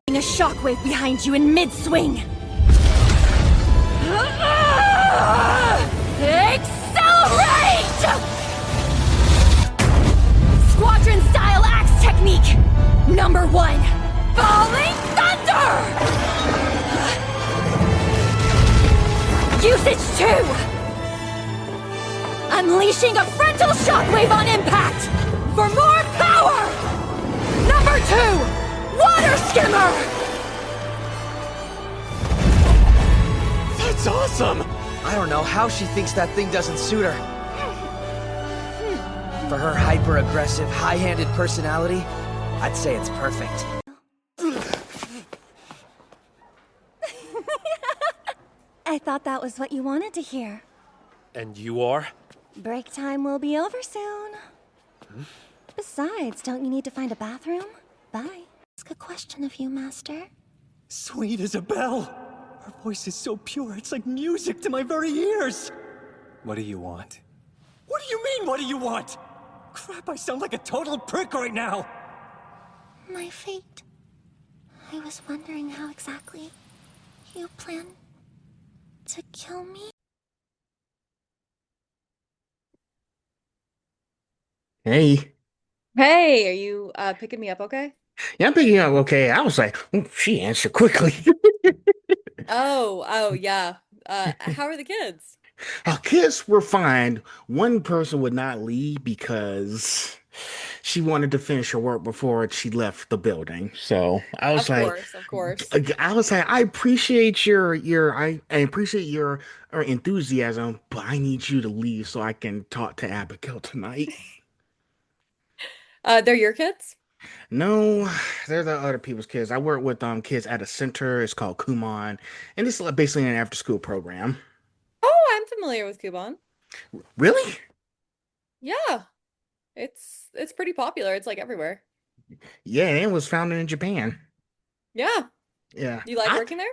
A shockwave behind you in mid-swing. Accelerate! Squadron-style axe technique. Number 1, Falling Thunder! Usage 2. Unleashing a frontal shockwave on impact for more power! Number 2, Water Skimmer! That's awesome! I don't know how she thinks that thing doesn't suit her. For her hyper-aggressive, high-handed personality, I'd say it's perfect. I thought that was what you wanted to hear. And you are? Break time will be over soon. Besides, don't you need to find a bathroom? Bye. Ask a question of you, Master. Sweet Isabelle! Her voice is so pure, it's like music to my very ears! What do you want? What do you mean, what do you want? Crap, I sound like a total prick right now! My fate. I was wondering how exactly you plan to kill me. Hey. Hey, are you picking me up okay? Yeah, I'm picking up okay. I was like, she answered quickly. Oh, yeah. How are the kids? Our kids were fine. One person would not leave because she wanted to finish her work before she left the building. So I was Of course. I appreciate I appreciate your enthusiasm, but I need you to leave so I can talk to Abigail tonight. They're your kids? No, they're the other people's kids. I work with kids at a center. It's called Kumon, and it's basically an after-school program. Oh, I'm familiar with Kuban. Really? Yeah. It's pretty popular. It's like everywhere. Yeah, and it was founded in Japan. Yeah. Yeah. Do you like working there?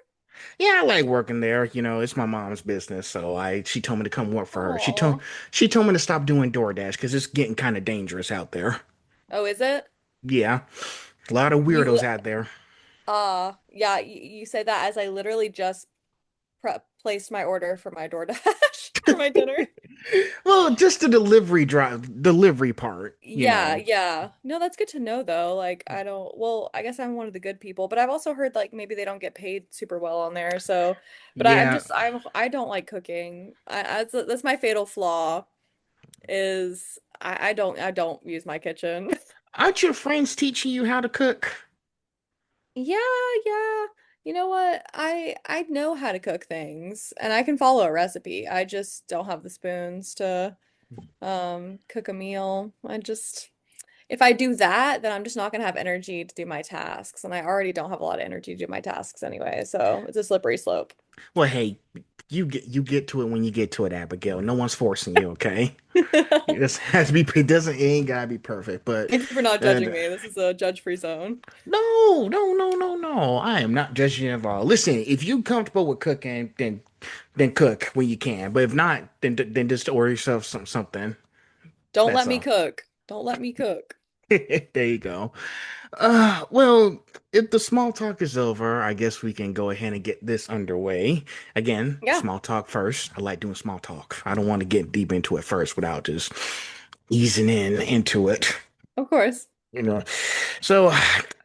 Yeah, I like working there. You know, it's my mom's business, so she told me to come work for her. Aw. She told me to stop doing DoorDash because it's getting kind of dangerous out there. Oh, is it? Yeah, a lot of You, weirdos out there. yeah, you say that as I literally just placed my order for my DoorDash for my dinner. Well, just the delivery part, you Yeah, know. yeah. No, that's good to know though. Like I guess I'm one of the good people, but I've also heard like maybe they don't get paid super well on there. So, but Yeah, I don't like cooking. That's my fatal flaw is I don't use my kitchen. aren't your friends teaching you how to cook? Yeah, yeah. You know what? I know how to cook things and I can follow a recipe. I just don't have the spoons to cook a meal. If I do that, then I'm just not gonna have energy to do my tasks, and I already don't have a lot of energy to do my tasks anyway, so it's a slippery slope. Well, hey, you get to it when you get to it, Abigail. No one's forcing you, okay? It just has to be. It ain't gotta be perfect, but Thank you for not uh, judging me. This is a judge-free zone. no, no, no, no, no. I am not judging you at all. Listen, if you're comfortable with cooking, then cook when you can. But if not, then just order yourself something. Don't let That's me all. cook. Don't let me cook. There you go. Well, if the small talk is over, I guess we can go ahead and get this underway. Again, Yeah, small talk first. I like doing small talk. I don't want to get deep into it first without just easing into it. of course. You know. So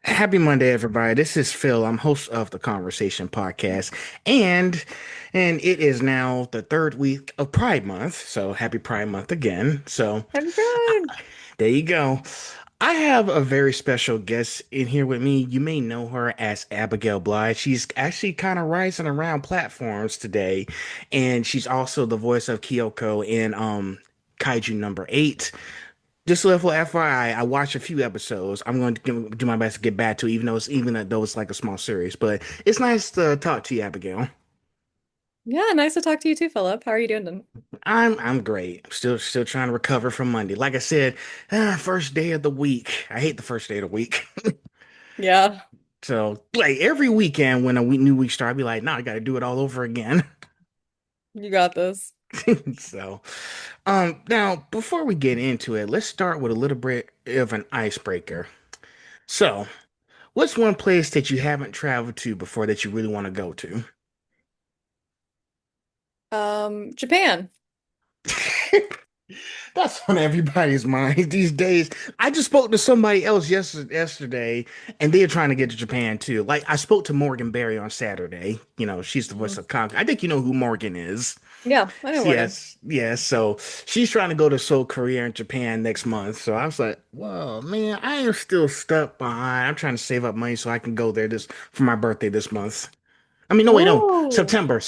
happy Monday, everybody. This is Phil. I'm host of the Conversation Podcast. And it is now the third week of Pride Month. So happy Pride Month again. So Happy Pride. there you go. I have a very special guest in here with me. You may know her as Abigail Blythe. She's actually kind of rising around platforms today, and she's also the voice of Kyoko in Kaiju number 8. Just a little FYI, I watched a few episodes. I'm going to do my best to get back to it, even though it's like a small series. But it's nice to talk to you, Abigail. Yeah, nice to talk to you too, Philip. How are you doing? I'm great. I'm still trying to recover from Monday. Like I said, first day of the week. I hate the first day of the week. Yeah, So like every weekend when a new week start, I'd be like, nah, I got to do it all over again. you got this. So, now before we get into it, let's start with a little bit of an icebreaker. So, what's one place that you haven't traveled to before that you really want to go to? Japan. That's on everybody's mind these days. I just spoke to somebody else yesterday, and they're trying to get to Japan too. Like I spoke to Morgan Berry on Saturday. She's the voice Mhm. of Conk. I think you know who Morgan is. Yeah, I know Morgan. Yes, yes. So she's trying to go to Seoul, Korea, and Japan next month. So I was like, "Whoa, man, I am still stuck behind. I'm trying to save up money so I can go there this for my birthday this month. I mean, no, wait, no, Ooh, September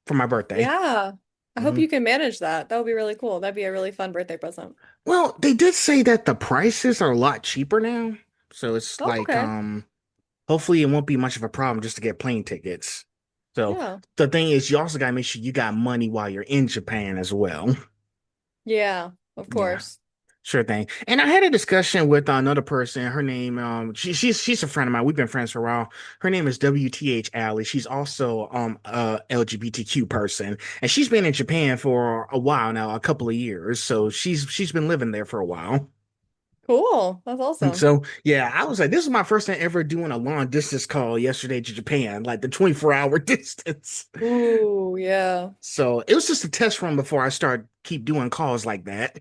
for my birthday." yeah. I hope Mm-hmm. you can manage that. That would be really cool. That'd be a really fun birthday present. Well, they did say that the prices are a lot cheaper now. So it's Oh, like okay. hopefully it won't be much of a problem just to get plane tickets. So Yeah. the thing is you also gotta make sure you got money while you're in Japan as well. Yeah, of Yeah. course. Sure thing. And I had a discussion with another person. Her name, she's a friend of mine. We've been friends for a while. Her name is WTH Alley. She's also a LGBTQ person, and she's been in Japan for a while now, a couple of years. So she's been living there for a while. Cool. That's And awesome. so yeah, I was like, this is my first time ever doing a long distance call yesterday to Japan, like the 24-hour distance. Ooh, yeah. So it was just a test run before I start keep doing calls like that.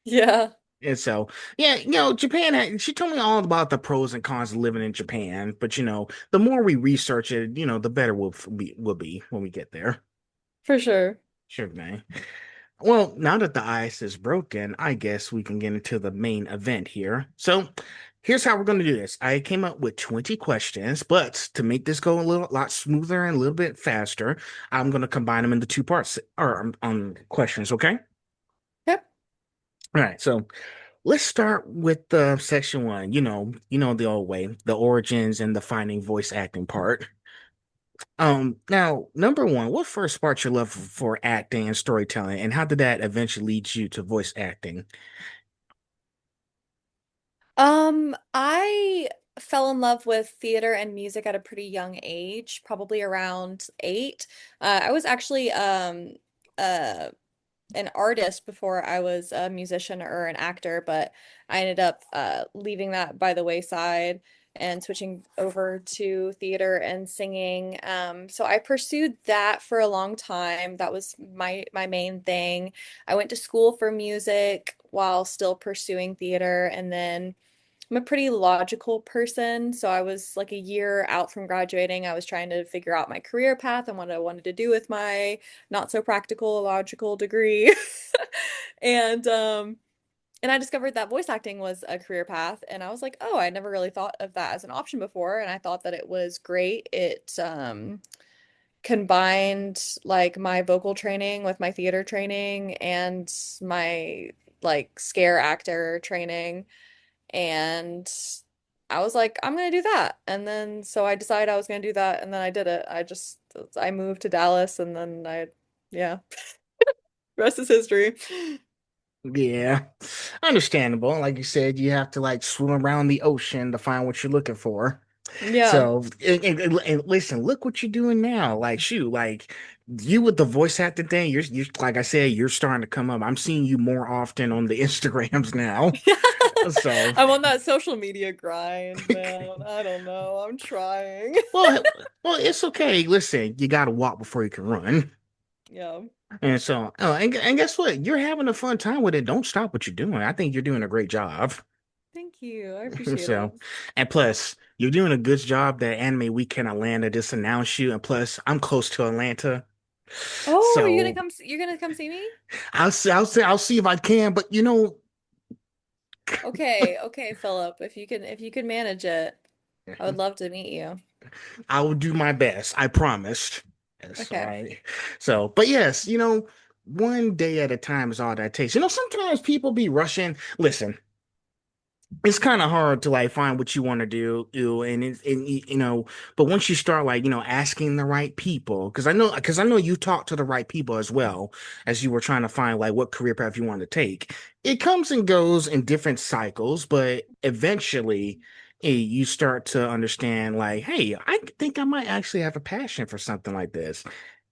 Yeah, And so, yeah, Japan, she told me all about the pros and cons of living in Japan. But, the more we research it, the better we'll be when we get there. for sure. Sure, man. Well, now that the ice is broken, I guess we can get into the main event here. So, here's how we're going to do this. I came up with 20 questions, but to make this go a lot smoother and a little bit faster, I'm going to combine them into two parts or questions, okay? Yep. All right. So, let's start with section one. The old way, the origins and the finding voice acting part. Now, number one, what first sparked your love for acting and storytelling, and how did that eventually lead you to voice acting? I fell in love with theater and music at a pretty young age, probably around 8. I was actually uh an artist before I was a musician or an actor, but I ended up leaving that by the wayside and switching over to theater and singing. So I pursued that for a long time. That was my main thing. I went to school for music while still pursuing theater, and then I'm a pretty logical person, so I was like a year out from graduating. I was trying to figure out my career path and what I wanted to do with my not so practical logical degree. And and I discovered that voice acting was a career path, and I was like, "Oh, I never really thought of that as an option before." And I thought that it was great. It combined like my vocal training with my theater training and my like scare actor training, and I was like, I'm gonna do that. And then so I decided I was gonna do that, and then I did it. I moved to Dallas, and then yeah, rest is history. Yeah, understandable. Like you said, you have to like swim around the ocean to find what you're looking for. Yeah. So, and listen, look what you're doing now. Like, shoot, like you with the voice acting thing, you're like I said, you're starting to come up. I'm seeing you more often on the Instagrams now. So, I'm on that social media grind, man. I don't know. I'm trying. well, it's okay. Listen, you got to walk before you can run. Yeah. And so, and guess what? You're having a fun time with it. Don't stop what you're doing. I think you're doing a great job. Thank you. I appreciate it. So, and plus, you're doing a good job that Anime Weekend Atlanta just announced you. And plus, I'm close to Atlanta. Oh, are you gonna So come? You're gonna come see me? I'll see if I can, but Okay, okay, Philip. If you can manage it, I would love to meet you. I will do my best. I promised. Yes, all Okay. right. So, but yes, one day at a time is all that takes. Sometimes people be rushing. Listen, it's kind of hard to like find what you want to do, but once you start like asking the right people, because I know you talk to the right people as well as you were trying to find like what career path you want to take. It comes and goes in different cycles, but eventually you start to understand like, hey, I think I might actually have a passion for something like this.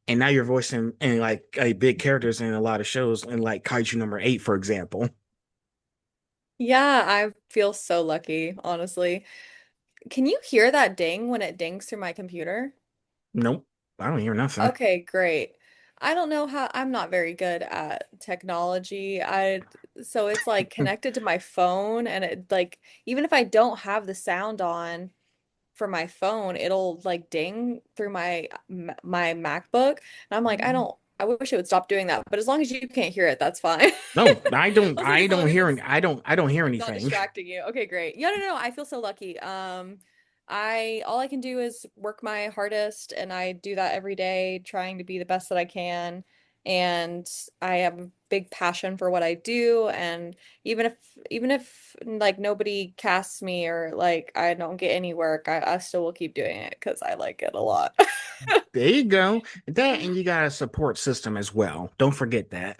And now you're voicing and like big characters in a lot of shows, and like Kaiju number 8, for example. Yeah, I feel so lucky, honestly. Can you hear that ding when it dings through my computer? Nope, I don't hear nothing. Okay, great. I don't know how I'm not very good at technology. So it's like connected to my phone and it like even if I don't have the sound on for my phone, it'll like ding through my MacBook. And I'm like, I wish it would stop doing that. But as long as you can't hear it, that's fine. No, I don't. Also, I as long don't as hear. it's I don't hear not anything. distracting you. Okay, great. Yeah, no, I feel so lucky. I all I can do is work my hardest and I do that every day, trying to be the best that I can. And I have a big passion for what I do. And even if like nobody casts me or like I don't get any work, I still will keep doing it because I like it a lot. There you go. That and you got a support system as well. Don't forget that.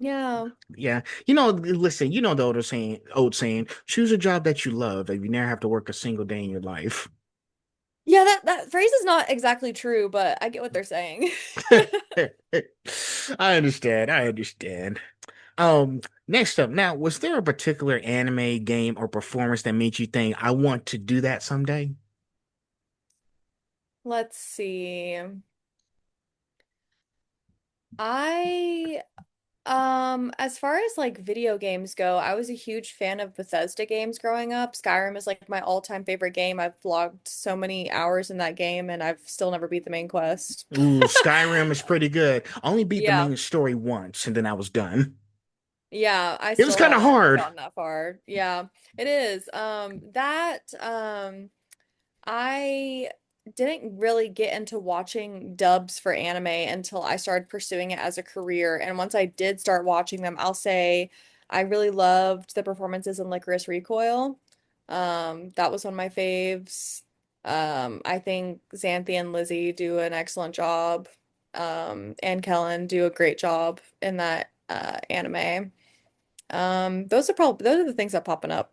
Yeah. Yeah. Listen. The old saying, choose a job that you love, and you never have to work a single day in your life. Yeah, that phrase is not exactly true, but I get what they're saying. I understand. I understand. Next up, now, was there a particular anime, game, or performance that made you think I want to do that someday? Let's see. I as far as like video games go, I was a huge fan of Bethesda games growing up. Skyrim is like my all-time favorite game. I've logged so many hours in that game and I've still never beat the main quest. Ooh, Skyrim is pretty good. I only beat the Yeah. main story once, and then I was done. Yeah, I It was still kind of haven't hard. gotten that far. Yeah, it is. That I didn't really get into watching dubs for anime until I started pursuing it as a career. And once I did start watching them, I'll say I really loved the performances in Licorice Recoil. That was one of my faves. I think Xanthi and Lizzie do an excellent job. And Kellen do a great job in that anime. Those are the things that popping up.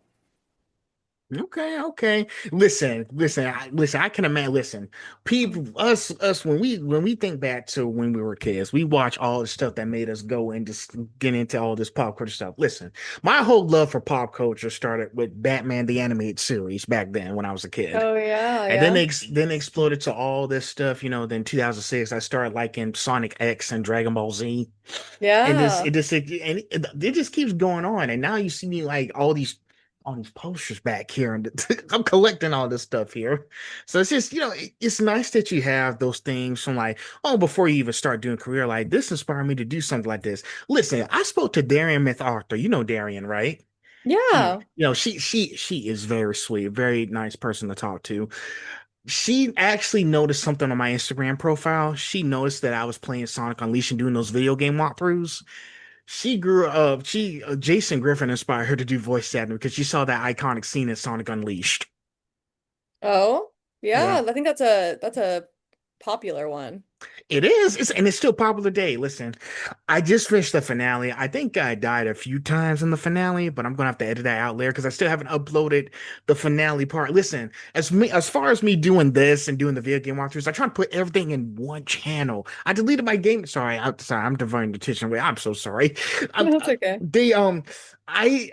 Okay, okay. Listen. I can imagine. Listen, people, us, when we think back to when we were kids, we watch all the stuff that made us go and just get into all this pop culture stuff. Listen, my whole love for pop culture started with Batman the animated series back then when I was a kid, Oh yeah, and then yeah. then exploded to all this stuff. Then 2006, I started liking Sonic X and Dragon Ball Z, and Yeah. it just keeps going on. And now you see me like all these posters back here, and I'm collecting all this stuff here. So it's just it's nice that you have those things from like, oh, before you even start doing career, like this inspired me to do something like this. Listen, I spoke to Darian McArthur. You know Darian, right? Yeah. She is very sweet, very nice person to talk to. She actually noticed something on my Instagram profile. She noticed that I was playing Sonic Unleashed and doing those video game walkthroughs. She grew up. Jason Griffin inspired her to do voice acting because she saw that iconic scene in Sonic Unleashed. Oh, Yeah, yeah. I think that's a popular one. it is. And it's still popular today. Listen, I just finished the finale. I think I died a few times in the finale, but I'm gonna have to edit that out later because I still haven't uploaded the finale part. Listen, as far as me doing this and doing the video game walkthroughs, I try to put everything in one channel. I deleted my game. Sorry, I'm diverting the attention away. I'm so sorry. That's okay. They I.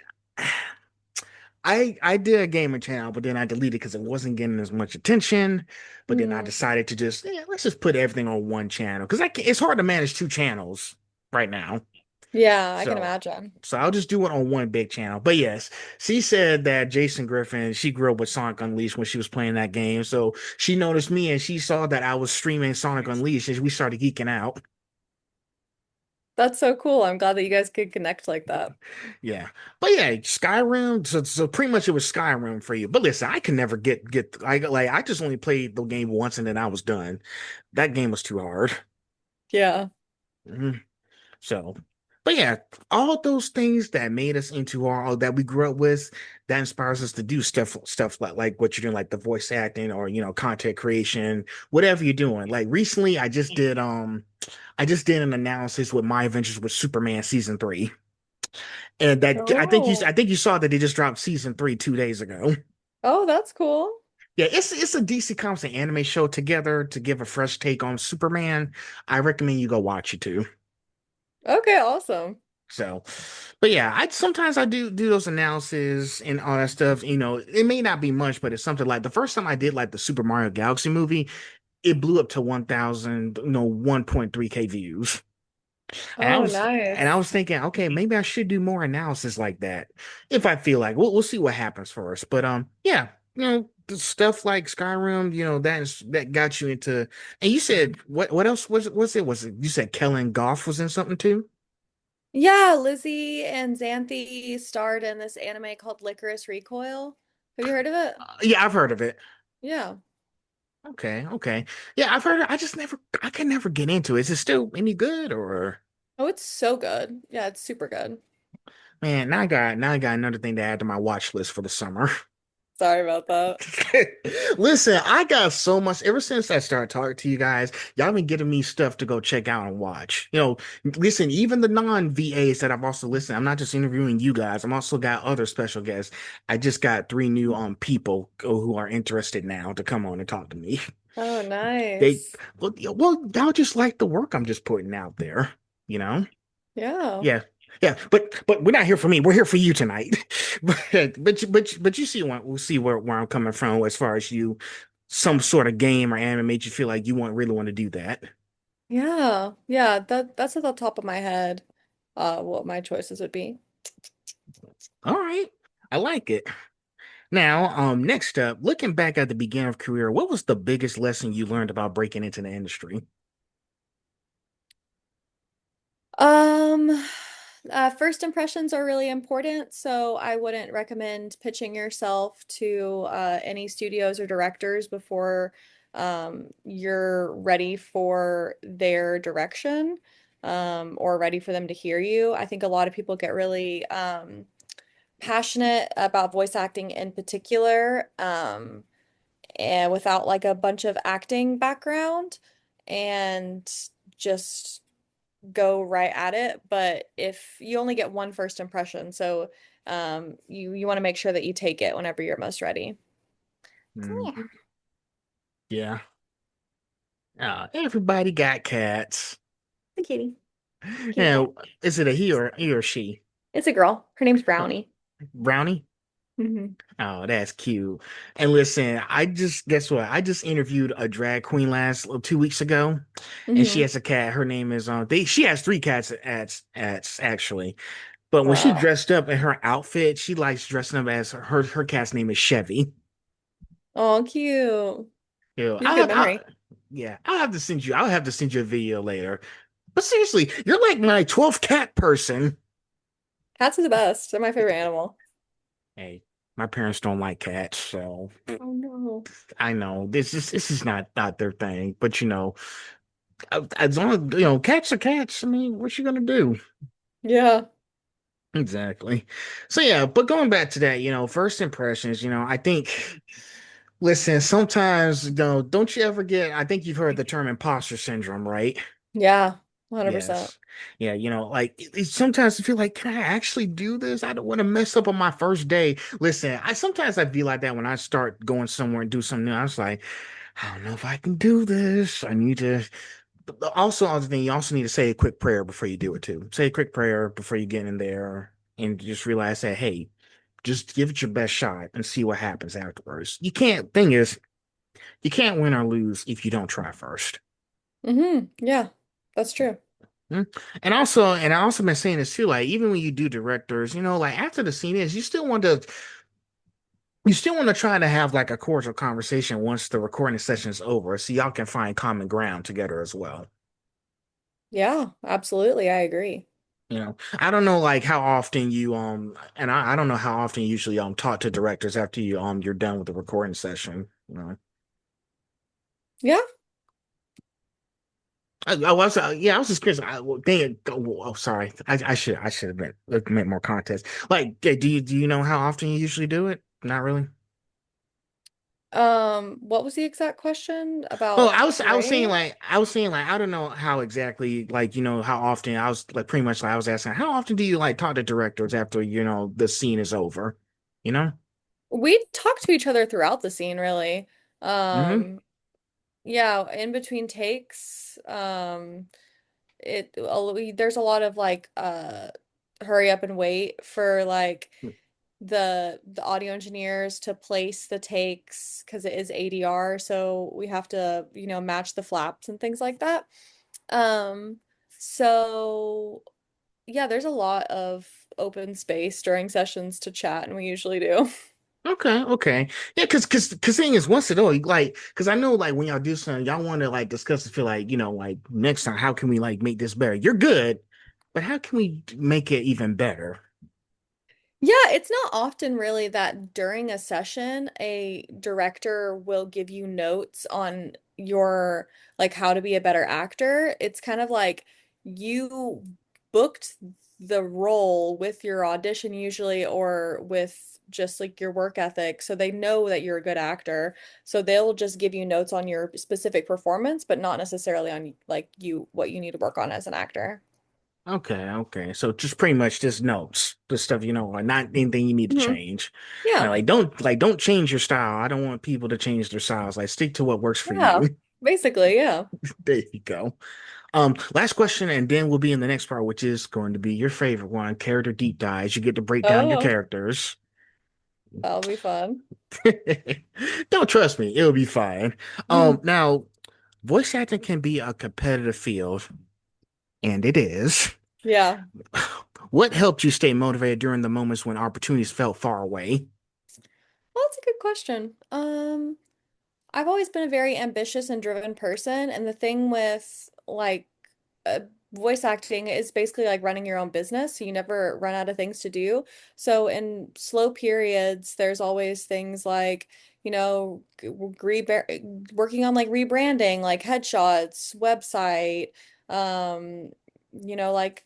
I did a gaming channel, but then I deleted because it wasn't getting as much attention. But then I Hmm. decided to just let's just put everything on one channel because it's hard to manage two channels right now. Yeah, I can So imagine. so I'll just do it on one big channel. But yes, she said that Jason Griffin, she grew up with Sonic Unleashed when she was playing that game. So she noticed me and she saw that I was streaming Sonic Unleashed and we started geeking out. That's so cool. I'm glad that you guys could connect like that. Yeah. But yeah, Skyrim. So pretty much it was Skyrim for you. But listen, I can never get I just only played the game once and then I was done. That game was too hard. Yeah. Mhm. So But yeah, all those things that made us into our that we grew up with, that inspires us to do stuff like what you're doing, like the voice acting or content creation, whatever you're doing. Like recently, I just did an analysis with My Adventures with Superman season 3, and that Oh. I think you saw that they just dropped season 3 2 days ago. Oh, that's cool. Yeah, it's a DC Comics and anime show together to give a fresh take on Superman. I recommend you go watch it too. Okay, awesome. So, but yeah, I sometimes I do those analyses and all that stuff. It may not be much, but it's something like the first time I did like the Super Mario Galaxy movie, it blew up to 1,000, 1.3K views. Oh, And I nice. was thinking, okay, maybe I should do more analysis like that if I feel like. We'll see what happens first. But yeah, the stuff like Skyrim, that got you into. And you said what else was it you said Kellen Goff was in something too? Yeah, Lizzie and Xanthe starred in this anime called Licorice Recoil. Have you heard of it? Yeah, I've heard of it. Yeah. Okay, okay. Yeah, I've heard it. I can never get into it. Is it still any good or Oh, it's so good. Yeah, it's super good. man, now I got another thing to add to my watch list for the summer. Sorry about that. Listen, I got so much ever since I started talking to you guys. Y'all been getting me stuff to go check out and watch. Listen, even the non-VAs that I've also listened, I'm not just interviewing you guys. I'm also got other special guests. I just got 3 new people who are interested now to come on and talk to me. Oh, They nice. y'all just like the work I'm just putting out there, you know? Yeah. Yeah. Yeah, but we're not here for me. We're here for you tonight. But you see we'll see where I'm coming from as far as you some sort of game or anime made you feel like you want really want to do that. Yeah. Yeah, that's at the top of my head, what my choices would be. All right. I like it. Now, next up, looking back at the beginning of career, what was the biggest lesson you learned about breaking into the industry? Um, First impressions are really important, so I wouldn't recommend pitching yourself to any studios or directors before you're ready for their direction or ready for them to hear you. I think a lot of people get really passionate about voice acting in particular, and without like a bunch of acting background and just go right at it. But if you only get one first impression, so you want to make sure that you take it whenever you're most ready. Hmm, Yeah. yeah. Everybody got cats. The kitty. Cute cat. Now, is it a he or she? It's a girl. Her name's Uh, Brownie. Brownie? Hmm. Oh, that's cute. And listen, I just guess what? I just interviewed a drag queen last 2 weeks ago, and she Hmm. has a cat. Her name is she has 3 cats at actually. But when she Wow. dressed up in her outfit, she likes dressing up as her cat's name is Chevy. Oh, cute. You have a good I memory. yeah, I'll have to send you a video later. But seriously, you're like my 12th cat person. Cats are the best. They're my favorite animal. Hey, my parents don't like cats, so Oh no. I know this is not their thing. But as long as cats are cats. I mean, what you gonna do? Yeah. Exactly. So yeah, but going back to that, first impressions, I think listen, sometimes, don't you ever get, I think you've heard the term imposter syndrome, right? Yeah. 100%. Yes. Yeah, like sometimes I feel like, can I actually do this? I don't want to mess up on my first day. Listen, I sometimes I feel like that when I start going somewhere and do something new. I was like, I don't know if I can do this. I need to also other thing, you also need to say a quick prayer before you do it too. Say a quick prayer before you get in there and just realize that, hey, just give it your best shot and see what happens afterwards. You can't win or lose if you don't try first. Yeah. That's true. Mm. And I also been saying this too, like even when you do directors, like after the scene is, you still want to try to have like a cordial conversation once the recording session is over, so y'all can find common ground together as well. Yeah, absolutely. I agree. I don't know like how often you and I don't know how often you usually talk to directors after you're done with the recording session. Yeah. Yeah, I was just curious. Well, dang, oh, sorry. I should have meant more context. Like, do you know how often you usually do it? Not really. What was the exact question Oh, about writing? I was saying like I don't know how exactly like how often I was like pretty much like I was asking how often do you like talk to directors after the scene is over? You know? We talk to each other throughout the scene, really. Mm-hmm. Um, yeah, in between takes, there's a lot of like hurry up and wait for like the audio engineers to place the takes because it is ADR, so we have to, match the flaps and things like that. Um, so yeah, there's a lot of open space during sessions to chat, and we usually do. Okay, okay. Yeah, cause thing is once it all like cause I know like when y'all do something, y'all want to like discuss and feel like, like next time, how can we like make this better? You're good, but how can we make it even better? Yeah, it's not often really that during a session, a director will give you notes on your like how to be a better actor. It's kind of like you booked the role with your audition usually or with just like your work ethic. So they know that you're a good actor. So they'll just give you notes on your specific performance, but not necessarily on like what you need to work on as an actor. Okay, okay. So just pretty much just notes, the stuff like not anything you need to Hmm. change. Yeah. Don't change your style. I don't want people to change their styles. Like stick to what works for Yeah. you. Basically, yeah. There you go. Last question, and then we'll be in the next part, which is going to be your favorite one, character deep dives. You get to break down your Oh. characters. That'll be fun. Don't trust me, it'll be fine. Mhm. Now, voice acting can be a competitive field, and it is. Yeah. What helped you stay motivated during the moments when opportunities felt far away? Well, that's a good question. I've always been a very ambitious and driven person, and the thing with like uh, voice acting is basically like running your own business, so you never run out of things to do. So in slow periods, there's always things like, working on like rebranding, like headshots, website, um, like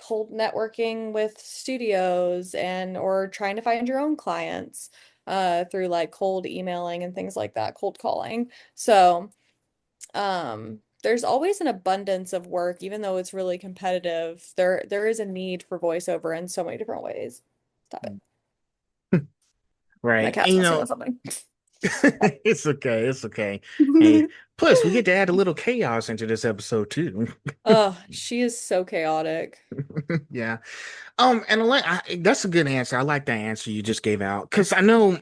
cold networking with studios and or trying to find your own clients through like cold emailing and things like that, cold calling. So, there's always an abundance of work, even though it's really competitive. There is a need for voiceover in so many different ways. Stop it. My Right. And cat's messing with something. it's okay. It's okay. Hey, plus we get to add a little chaos into this episode too. Oh, she is so chaotic. Yeah. And that's a good answer. I like that answer you just gave out because I know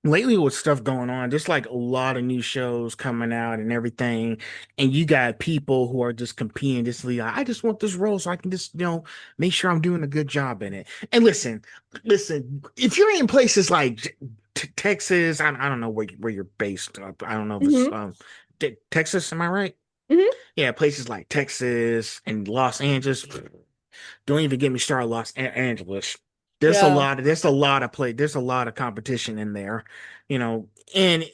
lately with stuff going on, there's like a lot of new shows coming out and everything, and you got people who are just competing. Just like, I just want this role so I can just make sure I'm doing a good job in it. And listen, if you're in places like Texas, I don't know where you're based. I don't know if it's Hmm. Texas. Am I right? Hmm. Yeah, places like Texas and Los Angeles. Don't even get me started, Angeles. Yeah. There's a lot of competition in there, and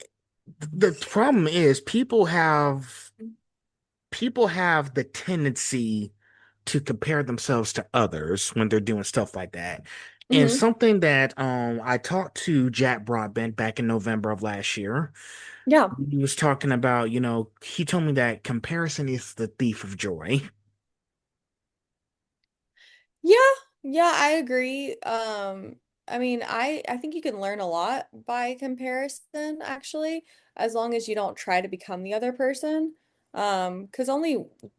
the problem is people have the tendency to compare themselves to others when they're doing stuff like that. And Hmm. something that I talked to Jack Broadbent back in November of last year. Yeah. He was talking about, he told me that comparison is the thief of joy. Yeah, yeah, I agree. I mean, I think you can learn a lot by comparison, actually, as long as you don't try to become the other person. Because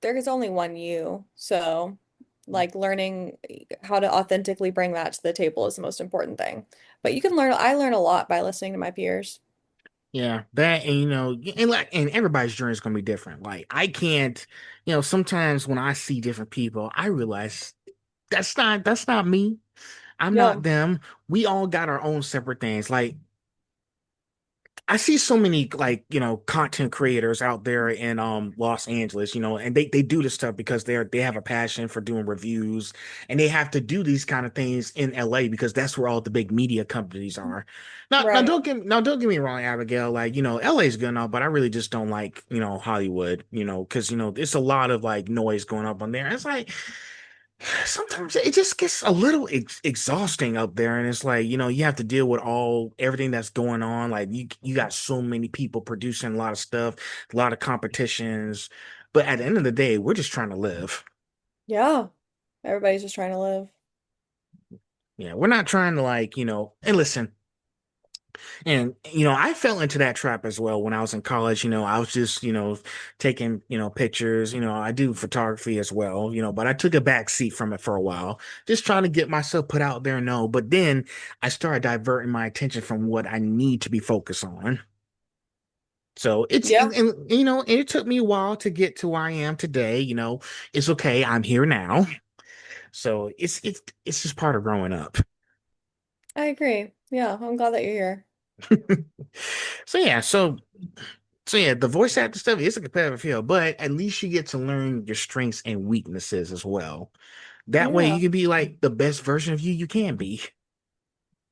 there is only one you. So, like learning how to authentically bring that to the table is the most important thing. But I learn a lot by listening to my peers. Yeah, that and and everybody's journey is gonna be different. Like I can't, sometimes when I see different people, I realize that's not me. I'm Yeah. not them. We all got our own separate things. Like I see so many like, content creators out there in Los Angeles, and they do this stuff because they have a passion for doing reviews, and they have to do these kind of things in LA because that's where all the big media companies are. Right. Don't get me wrong, Abigail, like, LA is good enough, but I really just don't like, Hollywood, because there's a lot of like noise going up on there. It's like sometimes it just gets a little exhausting up there, and it's like, you have to deal with everything that's going on. Like you got so many people producing a lot of stuff, a lot of competitions, but at the end of the day, we're just trying to live. Yeah. Everybody's just trying to live. Yeah, we're not trying to like, and listen. And I fell into that trap as well when I was in college. I was just, taking, pictures. I do photography as well, but I took a back seat from it for a while, just trying to get myself put out there. No, but then I started diverting my attention from what I need to be focused on. So Yeah. and it took me a while to get to where I am today. It's okay. I'm here now. So it's just part of growing up. I agree. Yeah, I'm glad that you're here. So yeah, so yeah, the voice actor stuff is a competitive field, but at least you get to learn your strengths and weaknesses as well. That way Yeah. you can be like the best version of you can be.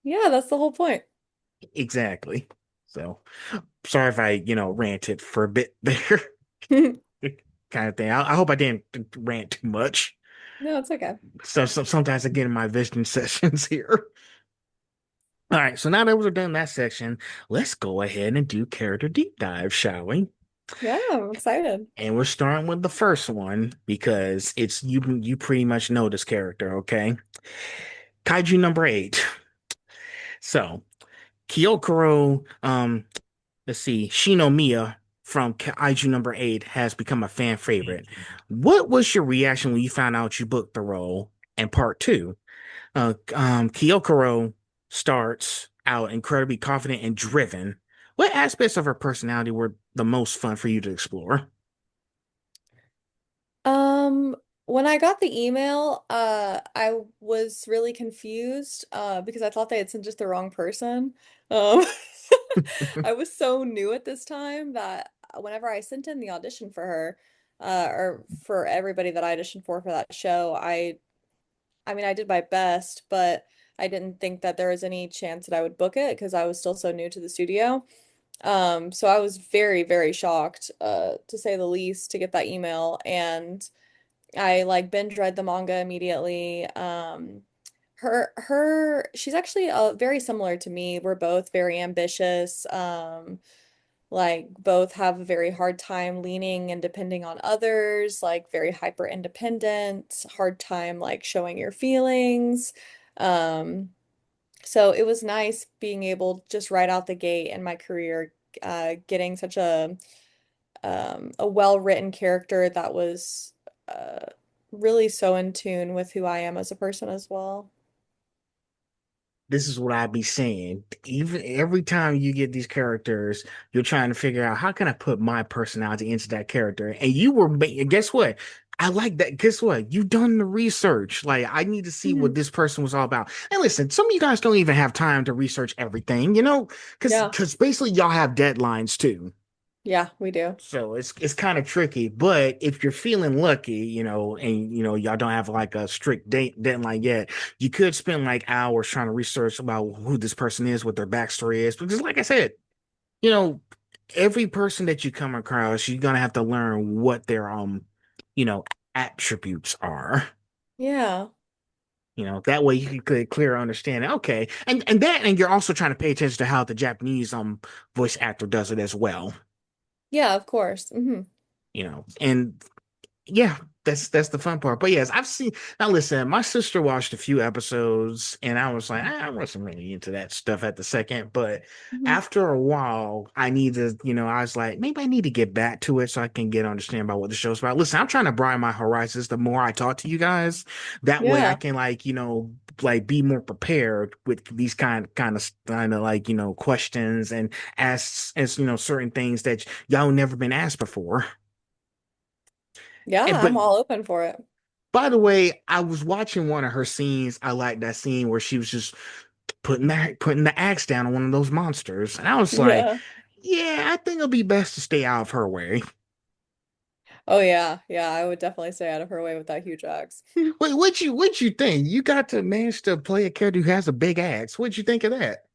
Yeah, that's the whole point. Exactly. So sorry if I, ranted for a bit there, kind of thing. I hope I didn't rant too much. No, it's okay. So sometimes I get in my vision sessions here. All right, so now that we're done that section, let's go ahead and do character deep dive, shall we? Yeah, I'm excited. And we're starting with the first one because it's you pretty much know this character, okay? Kaiju number 8. So Kyokuro, let's see, Shinomiya from Kaiju number 8 has become a fan favorite. What was your reaction when you found out you booked the role? And part two, Kyokuro starts out incredibly confident and driven. What aspects of her personality were the most fun for you to explore? Um, when I got the email, I was really confused, because I thought they had sent just the wrong person. Um, I was so new at this time that whenever I sent in the audition for her, or for everybody that I auditioned for that show, I mean, I did my best, but I didn't think that there was any chance that I would book it because I was still so new to the studio. So I was very, very shocked, to say the least, to get that email. And I like binge read the manga immediately. She's actually very similar to me. We're both very ambitious. Like both have a very hard time leaning and depending on others, like very hyper independent, hard time like showing your feelings. Um, so it was nice being able just right out the gate in my career, getting such a well-written character that was really so in tune with who I am as a person as well. This is what I'd be saying. Even every time you get these characters, you're trying to figure out how can I put my personality into that character. And guess what? I like that. Guess what? You've done the research. Like I need to see what Mhm. this person was all about. And listen, some of you guys don't even have time to research everything, because Yeah, because basically y'all have deadlines too. yeah, we do. So it's kind of tricky, but if you're feeling lucky, and y'all don't have like a strict deadline yet, you could spend like hours trying to research about who this person is, what their backstory is. Because like I said, you know, every person that you come across, you're gonna have to learn what their you know, attributes are. Yeah. That way you can get a clear understanding. Okay. And you're also trying to pay attention to how the Japanese voice actor does it as well. Yeah, of course. And yeah, that's the fun part. But yes, I've seen now listen, my sister watched a few episodes and I was like, I wasn't really into that stuff at the second, but Hmm. after a while, I was like, maybe I need to get back to it so I can get understand about what the show's about. Listen, I'm trying to broaden my horizons the more I talk to you guys. That way I Yeah. can like be more prepared with these kind of like, questions and asks as certain things that y'all never been asked before. Yeah, And but I'm all open for it. By the way, I was watching one of her scenes. I like that scene where she was just putting the axe down on one of those monsters, and I was like, Yeah. Yeah, I think it'll be best to stay out of her way. Oh yeah, yeah, I would definitely stay out of her way with that huge axe. Wait, what you think? You got to manage to play a character who has a big axe. What'd you think of that?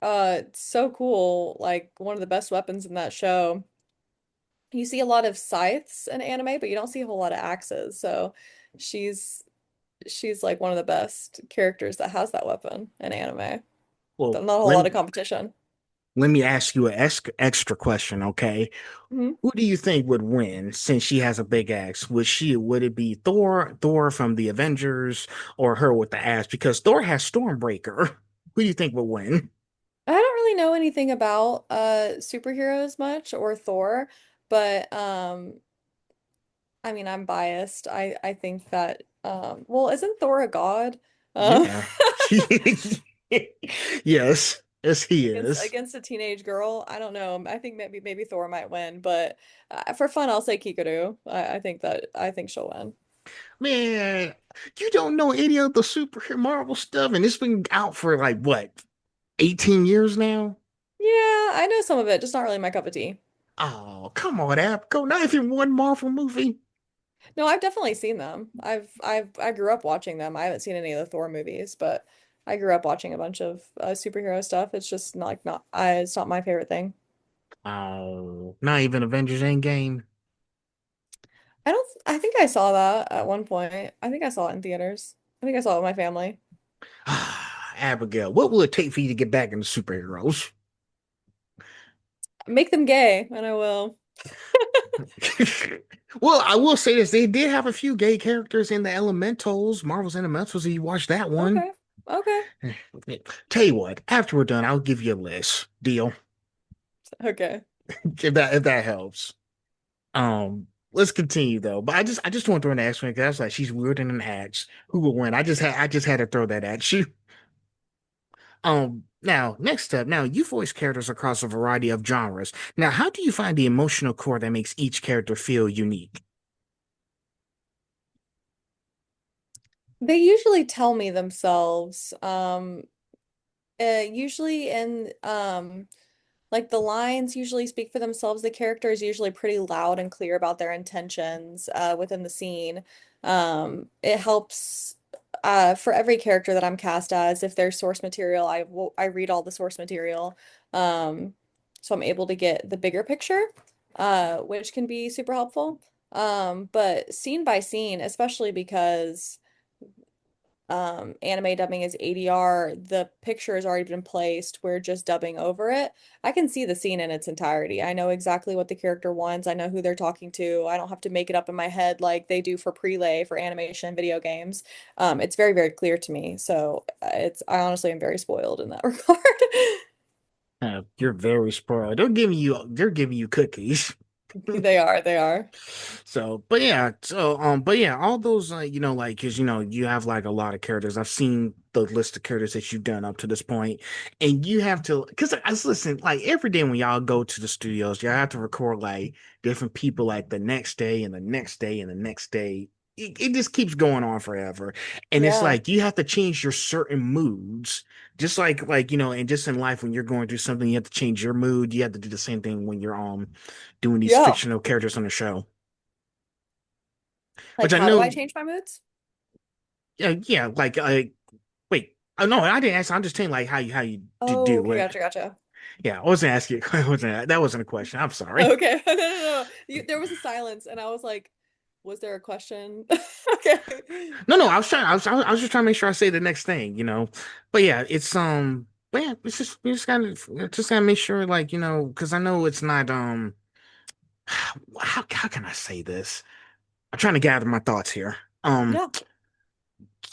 It's so cool. Like one of the best weapons in that show. You see a lot of scythes in anime, but you don't see a whole lot of axes. So she's she's like one of the best characters that has that weapon in anime. Well, Not a whole lot of competition. let me ask you an extra question, okay? Mhm. Who do you think would win since she has a big axe? Would it be Thor from the Avengers, or her with the axe? Because Thor has Stormbreaker. Who do you think would win? I don't really know anything about superheroes much or Thor, but I mean I'm biased. I think that well, isn't Thor a god? Um Yeah. Yes. Yes, he is. against a teenage girl. I don't know. I think maybe Thor might win, but for fun I'll say Kikaru. I think she'll win. Man, you don't know any of the super Marvel stuff, and it's been out for like what, 18 years now? Yeah, I know some of it, just not really my cup of tea. Oh, come on, App. Go not even one Marvel movie. No, I've definitely seen them. I grew up watching them. I haven't seen any of the Thor movies, but I grew up watching a bunch of superhero stuff. It's just not like not it's not my favorite thing. Oh, not even Avengers Endgame. I don't I think I saw that at one point. I think I saw it in theaters. I think I saw it with my family. Abigail, what will it take for you to get back into superheroes? Make them gay, and I will. Well, I will say this. They did have a few gay characters in the Elementals, Marvel's Elementals. If you watched that one. Okay. Okay. Tell you what, after we're done, I'll give you a list. Deal. Okay. If that helps. Let's continue though. But I just want to throw an axe one because I was like, she's wielding an axe. Who will win? I just had to throw that at you. Now, next up, now you voice characters across a variety of genres. Now, how do you find the emotional core that makes each character feel unique? They usually tell me themselves. Usually in like the lines usually speak for themselves. The character is usually pretty loud and clear about their intentions within the scene. It helps for every character that I'm cast as. If there's source material, I read all the source material, um, so I'm able to get the bigger picture, which can be super helpful. But scene by scene, especially because anime dubbing is ADR, the picture has already been placed. We're just dubbing over it. I can see the scene in its entirety. I know exactly what the character wants. I know who they're talking to. I don't have to make it up in my head like they do for prelay for animation and video games. It's very, very clear to me. So I honestly am very spoiled in that regard. You're very spoiled. They're giving you cookies. They are, they are. But yeah, all those, like, because you have like a lot of characters. I've seen the list of characters that you've done up to this point, and you have to, because I listen, like every day when y'all go to the studios, y'all have to record like different people, like the next day and the next day and the next day. It just keeps going on forever, and it's Yeah. like you have to change your certain moods, just and just in life when you're going through something, you have to change your mood. You have to do the same thing when you're doing these Yeah. fictional characters on the show. Like, Which I how do I know, change my moods? yeah, yeah. Like, wait, no, I didn't ask. I'm just saying, like, how you Oh, do okay, it. gotcha, gotcha. Yeah, I wasn't asking. That wasn't a question. I'm sorry. Okay. No, no, no. There was a silence, and I was like, was there a question? Okay. No, no, I was trying. I was just trying to make sure I say the next thing. But yeah, but yeah, it's just we just gotta make sure, like, because I know it's not how can I say this? I'm trying to gather my thoughts here. Um, Yeah.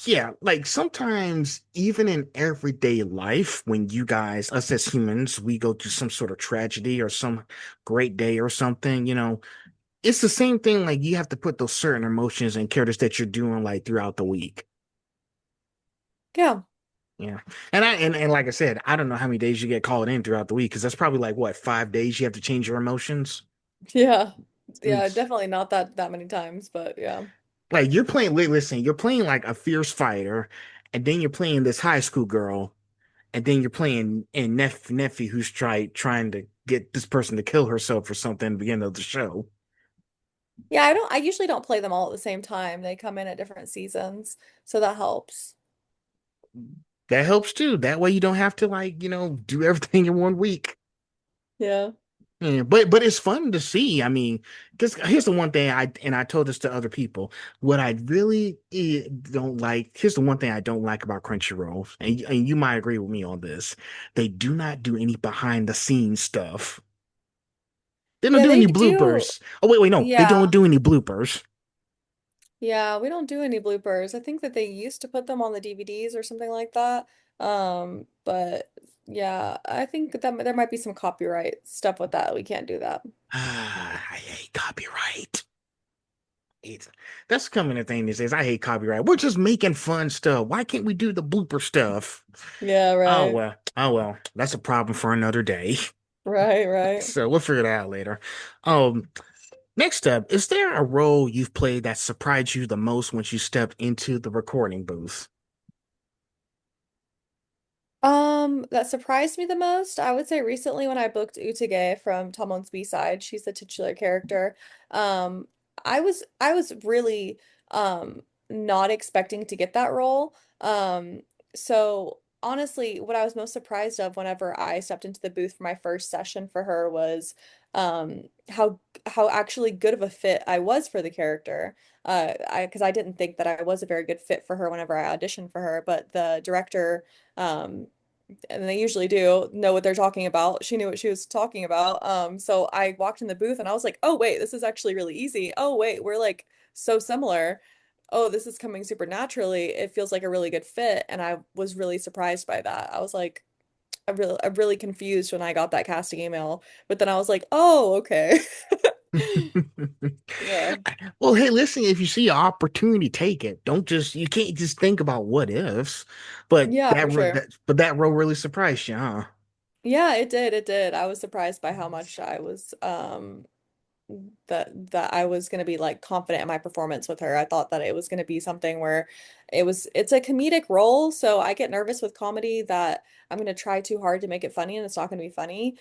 Yeah, like sometimes even in everyday life, when you guys, us as humans, we go through some sort of tragedy or some great day or something, it's the same thing. Like you have to put those certain emotions and characters that you're doing like throughout the week. Yeah. Yeah. And like I said, I don't know how many days you get called in throughout the week because that's probably like what, 5 days you have to change your emotions. Yeah. Yeah, It's definitely not that many times, but yeah. like you're playing, listen, you're playing like a fierce fighter, and then you're playing this high school girl, and then you're playing and nephew who's trying to get this person to kill herself or something at the beginning of the show. Yeah, I usually don't play them all at the same time. They come in at different seasons, so that helps. That helps too. That way you don't have to do everything in one week. Yeah. Yeah, but it's fun to see. I mean, because here's the one thing I told this to other people. What I really don't like. Here's the one thing I don't like about Crunchyroll, and you might agree with me on this. They do not do any behind the scenes stuff. They don't Yeah, do they any do. bloopers. Oh wait, no, they don't Yeah. do any bloopers. Yeah, we don't do any bloopers. I think that they used to put them on the DVDs or something like that. But yeah, I think that there might be some copyright stuff with that. We can't do that. I hate copyright. It's, that's coming a thing these days. I hate copyright. We're just making fun stuff. Why can't we do the blooper stuff? Yeah, Oh right. well. Oh well. That's a problem for another day. Right, right. So we'll figure that out later. Um, Next up, is there a role you've played that surprised you the most once you stepped into the recording booth? That surprised me the most, I would say recently when I booked Utage from Tomon's B-side, she's the titular character. Um, I was really not expecting to get that role. So honestly, what I was most surprised of whenever I stepped into the booth for my first session for her was how actually good of a fit I was for the character. Because I didn't think that I was a very good fit for her whenever I auditioned for her, but the director um and they usually do know what they're talking about. She knew what she was talking about. So I walked in the booth and I was like, oh wait, this is actually really easy. Oh wait, we're like so similar. Oh, this is coming super naturally. It feels like a really good fit. And I was really surprised by that. I was like, I'm really confused when I got that casting email. But then I was like, oh, okay. Yeah. Well, hey, listen, if you see an opportunity, take it. Don't just you can't just think about what ifs. But Yeah, for sure. that role really surprised you, huh? Yeah, it did. It did. I was surprised by how much I was that I was going to be like confident in my performance with her. I thought that it was going to be something where it's a comedic role, so I get nervous with comedy that I'm going to try too hard to make it funny and it's not going to be funny.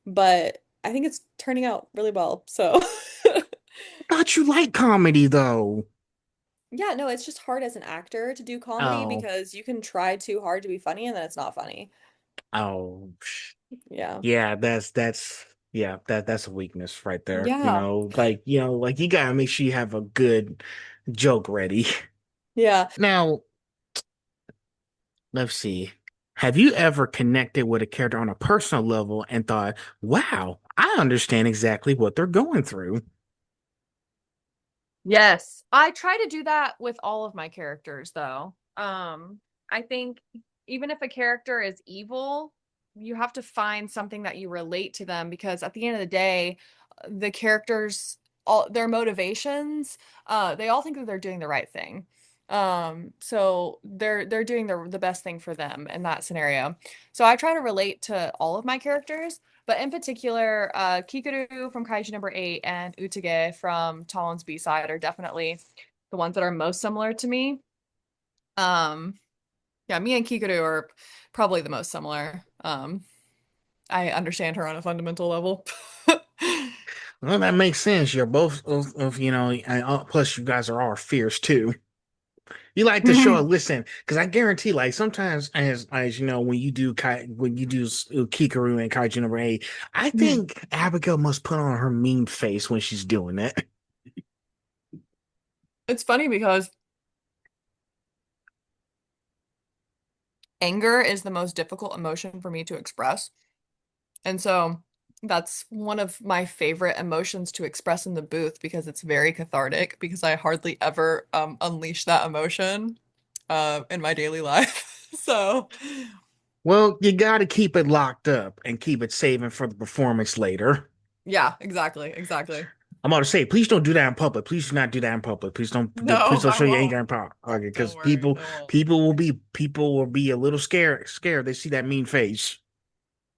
But I think it's turning out really well. So I thought you like comedy though. yeah, no, it's just hard as an actor to do comedy Oh, because you can try too hard to be funny and then it's not funny. oh, Yeah. yeah, that's a weakness right there. Yeah. Like you gotta make sure you have a good joke ready. Yeah. Now, let's see. Have you ever connected with a character on a personal level and thought, wow, I understand exactly what they're going through? Yes. I try to do that with all of my characters, though. I think even if a character is evil, you have to find something that you relate to them because at the end of the day, the characters, all their motivations, they all think that they're doing the right thing. So they're doing the best thing for them in that scenario. So I try to relate to all of my characters. But in particular, Kikuru from Kaiju number 8 and Utage from Talon's B-side are definitely the ones that are most similar to me. Um, yeah, me and Kikuru are probably the most similar. I understand her on a fundamental level. Well, that makes sense. You're both and plus you guys are all fierce too. You like to show a listen, because I guarantee, like sometimes, as you know, when you do Kikaru and Kaiju number 8, I think Abigail must put on her mean face when she's doing it. It's funny because anger is the most difficult emotion for me to express. And so that's one of my favorite emotions to express in the booth because it's very cathartic because I hardly ever unleash that emotion in my daily life. So Well, you got to keep it locked up and keep it saving for the performance later. yeah, exactly, exactly. I'm about to say, please don't do that in public. Please do not do that in public. Please No, don't I show your won't. anger in public. Okay, because Don't worry, I won't. people will be a little scared. They see that mean face.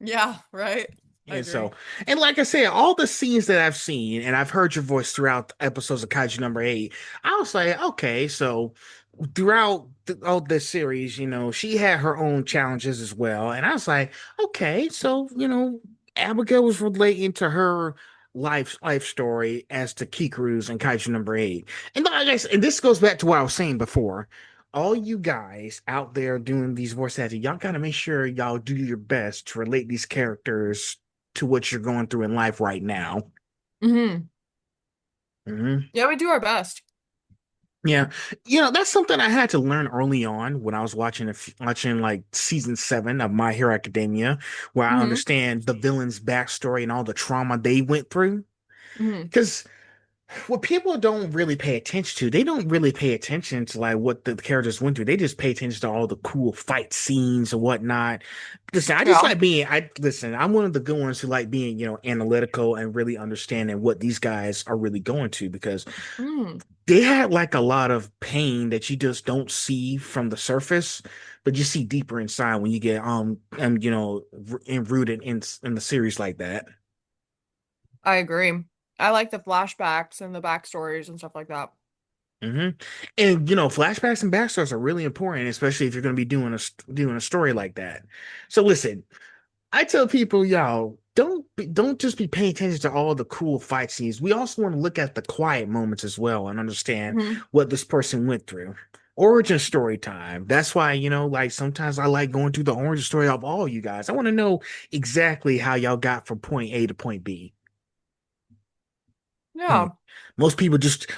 Yeah, right. I And so, agree. and like I said, all the scenes that I've seen, and I've heard your voice throughout the episodes of Kaiju number 8, I was like, okay, so throughout all this series, she had her own challenges as well. And I was like, okay, so, Abigail was relating to her life story as to Kikuru's and Kaiju number 8. And I guess, and this goes back to what I was saying before. All you guys out there doing these voice acting, y'all gotta make sure y'all do your best to relate these characters to what you're going through in life right now. Hmm. Hmm. Yeah, we do our best. Yeah, that's something I had to learn early on when I was watching like season 7 of My Hero Academia, where I Hmm. understand the villain's backstory and all the trauma they went through. Hmm. Because what people don't really pay attention to, they don't really pay attention to like what the characters went through. They just pay attention to all the cool fight scenes and whatnot. Listen, I just Yeah. like being I listen, I'm one of the good ones who like being, analytical and really understanding what these guys are really going to because Mm. they had like a lot of pain that you just don't see from the surface, but you see deeper inside when you get and rooted in the series like that. I agree. I like the flashbacks and the backstories and stuff like that. Hmm. And flashbacks and backstories are really important, especially if you're going to be doing a story like that. So listen, I tell people, y'all, don't just be paying attention to all the cool fight scenes. We also want to look at the quiet moments as well and understand Hmm. what this person went through. Origin story time. That's why, like sometimes I like going through the origin story of all you guys. I want to know exactly how y'all got from point A to point B. Hmm. Yeah. Most people just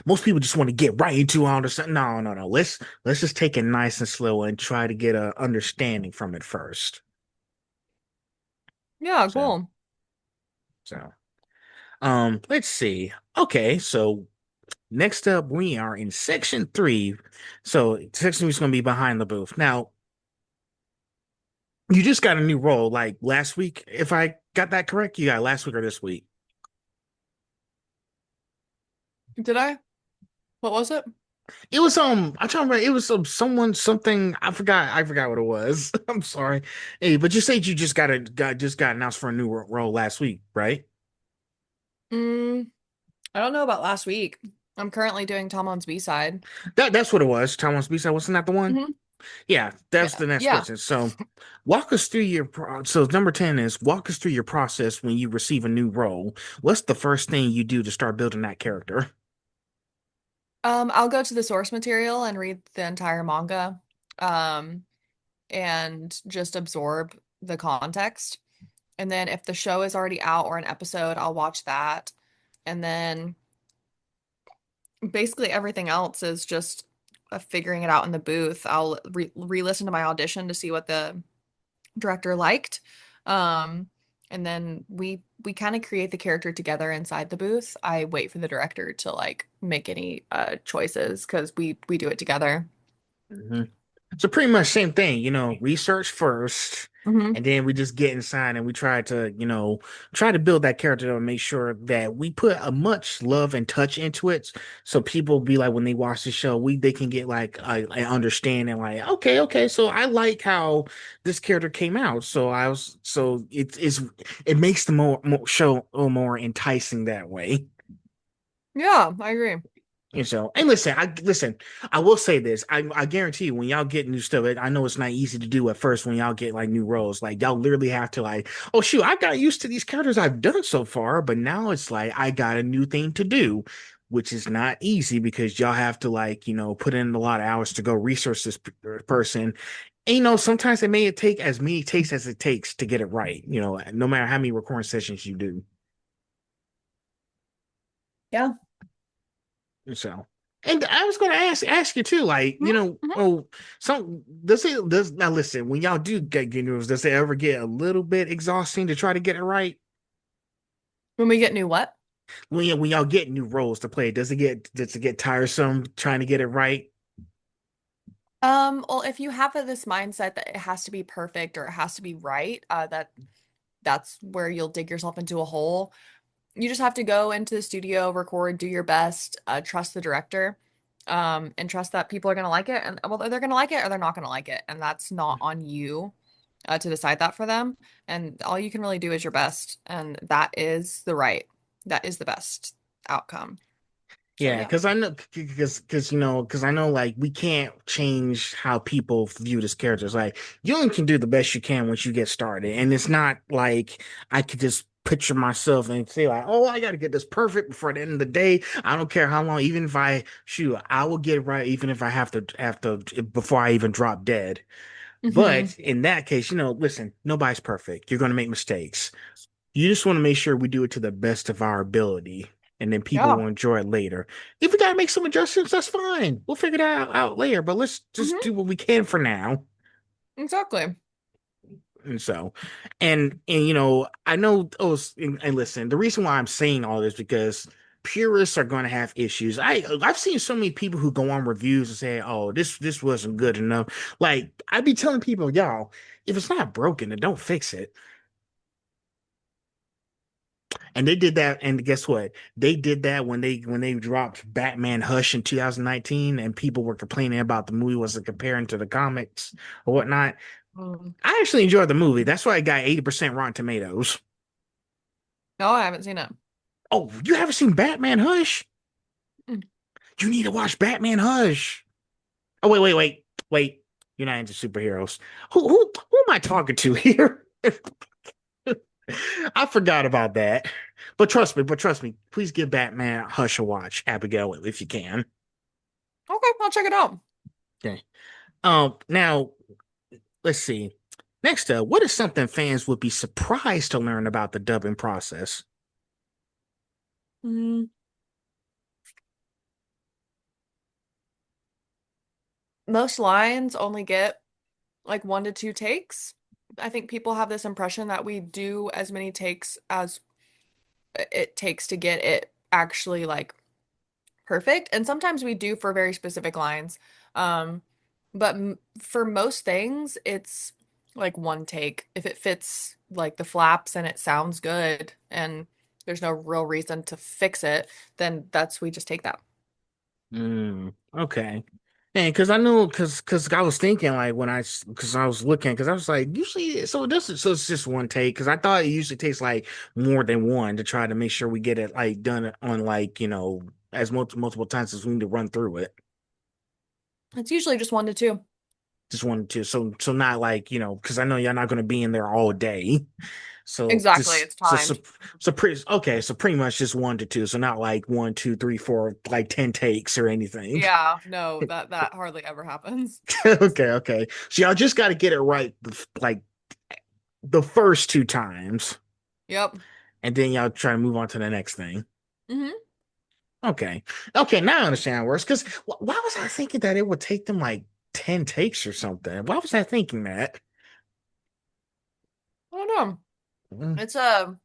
want to get right into all this. No, no, no. Let's just take it nice and slow and try to get a understanding from it first. Yeah, So, cool. so. Let's see. Okay, so next up we are in section 3. So section 3 is going to be behind the booth. Now, you just got a new role like last week. If I got that correct, you got last week or this week. Did I? What was it? It was I'm trying to remember. It was someone something. I forgot what it was. I'm sorry. Hey, but you said you just got announced for a new role last week, right? Mm, I don't know about last week. I'm currently doing Tomlin's B-side. That's what it was. Thomas B said, wasn't that the one? Hmm. Yeah, that's Yeah. the next Yeah. question. So, walk us through so number 10 is walk us through your process when you receive a new role. What's the first thing you do to start building that character? I'll go to the source material and read the entire manga, um, and just absorb the context. And then if the show is already out or an episode, I'll watch that. And then basically everything else is just figuring it out in the booth. I'll re-listen to my audition to see what the director liked. Um, and then we kind of create the character together inside the booth. I wait for the director to like make any choices because we do it together. Mhm. So pretty much same thing, research first, Hmm. and then we just get inside and we try to build that character to make sure that we put a much love and touch into it. So people be like when they watch the show, they can get like a understanding, like, okay, so I like how this character came out. So it makes the more show a little more enticing that way. Yeah, I agree. And listen. I will say this. I guarantee you, when y'all get new stuff, I know it's not easy to do at first when y'all get like new roles. Like y'all literally have to like, oh shoot, I got used to these characters I've done so far, but now it's like I got a new thing to do, which is not easy because y'all have to like put in a lot of hours to go research this person. And sometimes it may take as many takes as it takes to get it right. No matter how many recording sessions you do. Yeah. So, and I was going to ask you too, like, Mm-hmm. some does now listen, when y'all do get good news, does it ever get a little bit exhausting to try to get it right? When we get new what? When y'all get new roles to play, does it get tiresome trying to get it right? Well, if you have this mindset that it has to be perfect or it has to be right, that's where you'll dig yourself into a hole. You just have to go into the studio, record, do your best, trust the director, and trust that people are gonna like it, and well, they're gonna like it or they're not gonna like it, and that's not on you, to decide that for them. And all you can really do is your best, and that is the best outcome. So Yeah, yeah. because I know, because I know, like we can't change how people view this characters. Like you only can do the best you can once you get started, and it's not like I could just picture myself and say like, oh, I got to get this perfect before the end of the day. I don't care how long, even if I shoot, I will get it right, even if I have to before I even drop dead. Hmm. But in that case, listen, nobody's perfect. You're going to make mistakes. You just want to make sure we do it to the best of our ability, and then people Yeah. will enjoy it later. If we got to make some adjustments, that's fine. We'll figure that out later. But let's just Hmm. do what we can for now. Exactly. And so, and I know. Oh, and listen, the reason why I'm saying all this because purists are going to have issues. I've seen so many people who go on reviews and say, "Oh, this wasn't good enough." Like I'd be telling people, y'all, if it's not broken, then don't fix it. And they did that, and guess what? They did that when they dropped Batman Hush in 2019, and people were complaining about the movie wasn't comparing to the comics or whatnot. Mm. I actually enjoyed the movie. That's why it got 80% Rotten Tomatoes. No, I haven't seen it. Oh, you haven't seen Batman Hush? Mm. You need to watch Batman Hush. Oh, wait. You're not into superheroes. Who am I talking to here? I forgot about that. But trust me, please give Batman Hush a watch, Abigail, if you can. Okay, I'll check it out. Okay. Now let's see. Next up, what is something fans would be surprised to learn about the dubbing process? Mm. Most lines only get like 1 to 2 takes. I think people have this impression that we do as many takes as it takes to get it actually like perfect. And sometimes we do for very specific lines. Um, but for most things, it's like 1 take. If it fits like the flaps and it sounds good and there's no real reason to fix it, then we just take that. Okay. And because I knew, because I was thinking like because I was looking, because I was like, usually, so it doesn't, so it's just 1 take, because I thought it usually takes like more than one to try to make sure we get it like done on like, as multiple times as we need to run through it. It's usually just 1 to 2. Just wanted to, so not like, because I know you're not going to be in there all day. So Exactly, just, it's timed. so pretty much just 1 to 2. So not like one, two, three, four, like 10 takes or anything. Yeah, no, that hardly ever happens. Okay. So y'all just got to get it right, like the first two times, Yep. and then y'all try to move on to the next thing. Hmm. Okay. Okay, now I understand how it works. Because why was I thinking that it would take them like 10 takes or something? Why was I thinking that? I don't know. Mm, It's a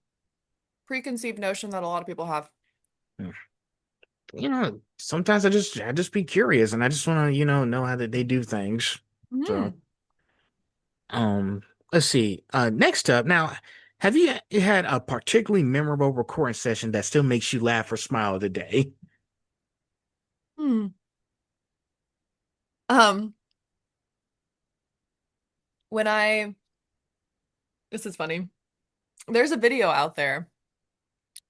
preconceived notion that a lot of people have. mm. Sometimes I just be curious and I just want to, know how that they do things. So, Hmm. um, let's see. Next up, now, have you had a particularly memorable recording session that still makes you laugh or smile today? Hmm. Um, when I this is funny. There's a video out there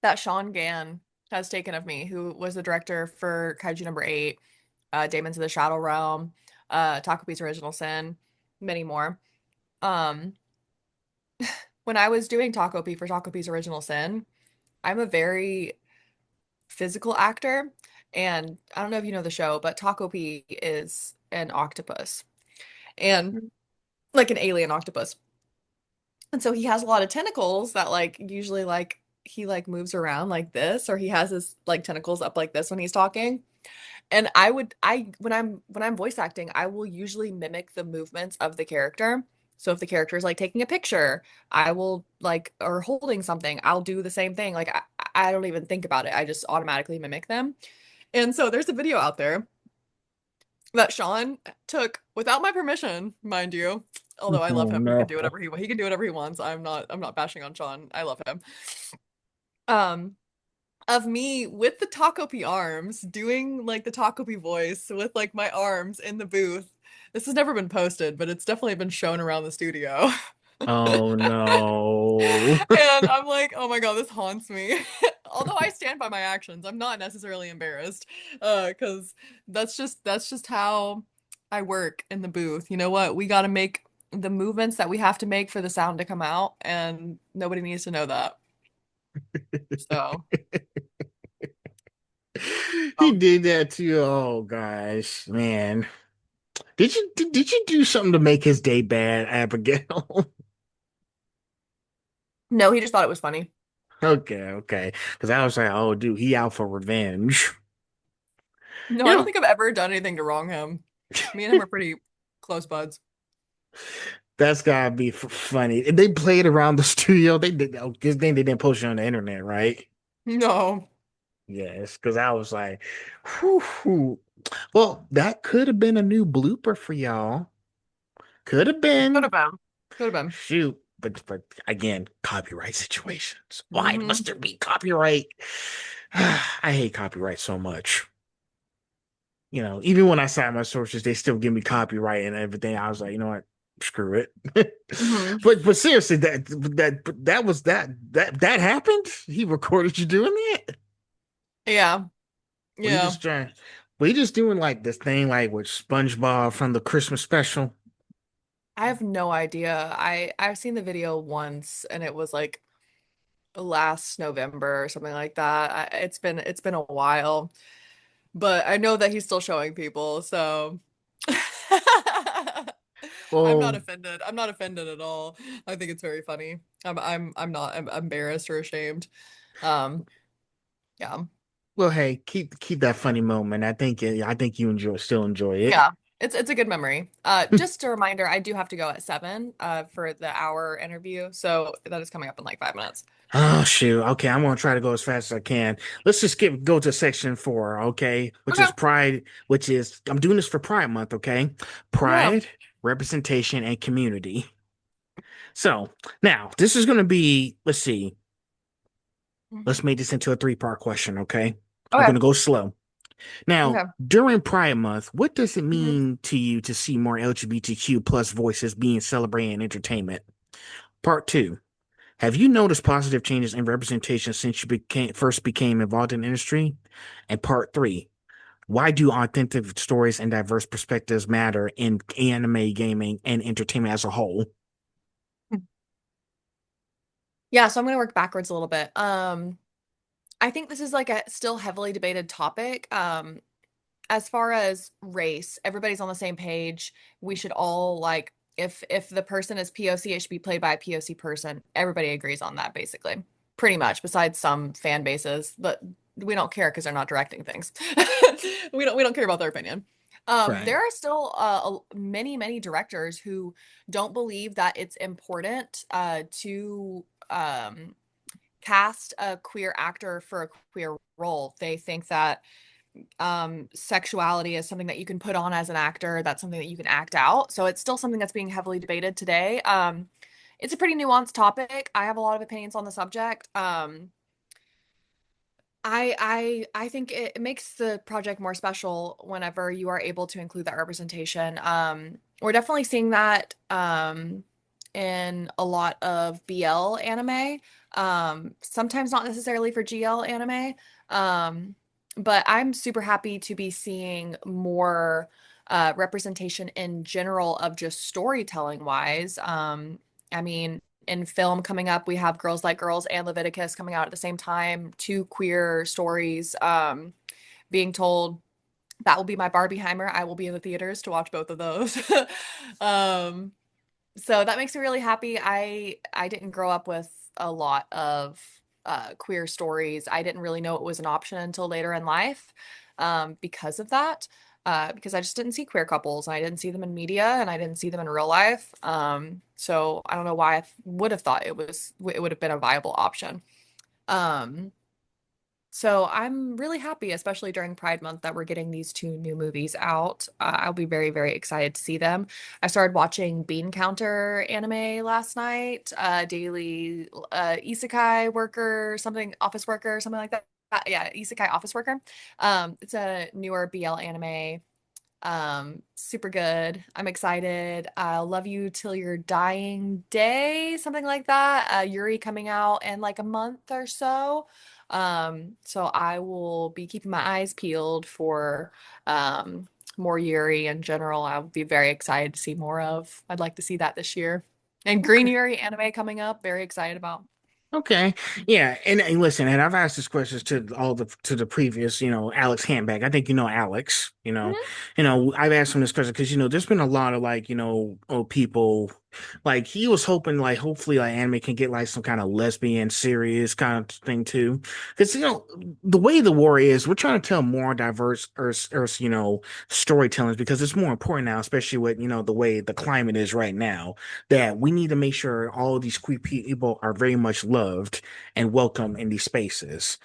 that Sean Gann has taken of me, who was the director for Kaiju number 8, Demons of the Shadow Realm, Taco Pizza Original Sin, many more. Um, when I was doing Taco P for Taco Pizza Original Sin, I'm a very physical actor, and I don't know if you know the show, but Taco P is an octopus and like an alien octopus. And so he has a lot of tentacles that like usually like he like moves around like this, or he has his like tentacles up like this when he's talking. And I when I'm voice acting, I will usually mimic the movements of the character. So if the character is like taking a picture, I will like or holding something, I'll do the same thing. Like I don't even think about it. I just automatically mimic them. And so there's a video out there that Sean took without my permission, mind you. Although I love Oh him, he can do no. whatever he can do whatever he wants. I'm not bashing on Sean. I love him. Um, of me with the Taco P arms doing like the Taco P voice with like my arms in the booth. This has never been posted, but it's definitely been shown around the studio. Oh no. And I'm like, oh my God, this haunts me. Although I stand by my actions, I'm not necessarily embarrassed. Because that's just how I work in the booth. You know what? We gotta make the movements that we have to make for the sound to come out, and nobody needs to know that. So, He um, did that to you. Oh gosh, man. Did you do something to make his day bad, Abigail? no, he just thought it was funny. Okay, okay. Because I was like, oh, dude, he out for revenge. No, You I don't know, think I've ever done anything to wrong him. Me and him are pretty close buds. that's gotta be funny. And they played around the studio. They did. Oh, this thing they didn't post it on the internet, right? No, Yes, because I was like, whew, whew. Well, that could have been a new blooper for y'all. Could have could been. have been. Could have been. Shoot, but again, copyright situations. Why Hmm. must there be copyright? I hate copyright so much. You know, even when I sign my sources, they still give me copyright and everything. I was like, you know what? Screw it. Hmm. But seriously, that happened. He recorded you doing that. Yeah, We yeah. just trying. We just doing like this thing like with SpongeBob from the Christmas special. I have no idea. I've seen the video once, and it was like last November or something like that. It's been a while, but I know that he's still showing people, so I'm not Well, offended. I'm not offended at all. I think it's very funny. I'm not I'm embarrassed or ashamed. Um, yeah. well, hey, keep that funny moment. I think you still enjoy it. Yeah. It's a good memory. Just a reminder, I do have to go at 7 for the hour interview, so that is coming up in like 5 minutes. Oh shoot. Okay, I'm gonna try to go as fast as I can. Let's just go to section 4, okay? Which Okay. is Pride, which is I'm doing this for Pride Month, okay? Yeah. Pride, representation, and community. So now this is gonna be, let's see, let's make this into a three-part question, okay? I'm Okay. gonna go slow. Now, Okay. during Pride Month, what does it Mhm. mean to you to see more LGBTQ plus voices being celebrated in entertainment? Part two. Have you noticed positive changes in representation since you first became involved in the industry? And part three, why do authentic stories and diverse perspectives matter in anime, gaming, and entertainment as a whole? Yeah, so I'm gonna work backwards a little bit. I think this is like a still heavily debated topic. As far as race, everybody's on the same page. We should all like if the person is POC, it should be played by a POC person. Everybody agrees on that basically. Pretty much, besides some fan bases, but we don't care because they're not directing things. We don't care about their opinion. There Right. are still many directors who don't believe that it's important to cast a queer actor for a queer role. They think that sexuality is something that you can put on as an actor. That's something that you can act out. So it's still something that's being heavily debated today. It's a pretty nuanced topic. I have a lot of opinions on the subject. I think it makes the project more special whenever you are able to include that representation. We're definitely seeing that in a lot of BL anime. Sometimes not necessarily for GL anime. Um, but I'm super happy to be seeing more representation in general of just storytelling wise. I mean, in film coming up, we have Girls Like Girls and Leviticus coming out at the same time, two queer stories being told. That will be my Barbieheimer. I will be in the theaters to watch both of those. um, so that makes me really happy. I didn't grow up with a lot of queer stories. I didn't really know it was an option until later in life because of that. Because I just didn't see queer couples and I didn't see them in media and I didn't see them in real life. So I don't know why I would have thought it would have been a viable option. Um, so I'm really happy, especially during Pride Month, that we're getting these two new movies out. I'll be very, very excited to see them. I started watching Bean Counter anime last night, daily isekai worker, something office worker, something like that. Yeah, isekai office worker. It's a newer BL anime. Super good. I'm excited. I'll love you till your dying day, something like that. Yuri coming out in like a month or so. So I will be keeping my eyes peeled for um more Yuri in general. I'll be very excited to see more of. I'd like to see that this year. And Green Okay. Yuri anime coming up, very excited about. Okay. Yeah. And listen, and I've asked this questions to all the previous, Alex Handbag. I think you know Alex, Mhm. I've asked him this question because there's been a lot of like, people like he was hoping like hopefully like anime can get like some kind of lesbian serious kind of thing too. Because the way the war is, we're trying to tell more diverse or storytellings because it's more important now, especially with the way the climate is right now, that we need to make sure all of these queer people are very much loved and welcome in these spaces.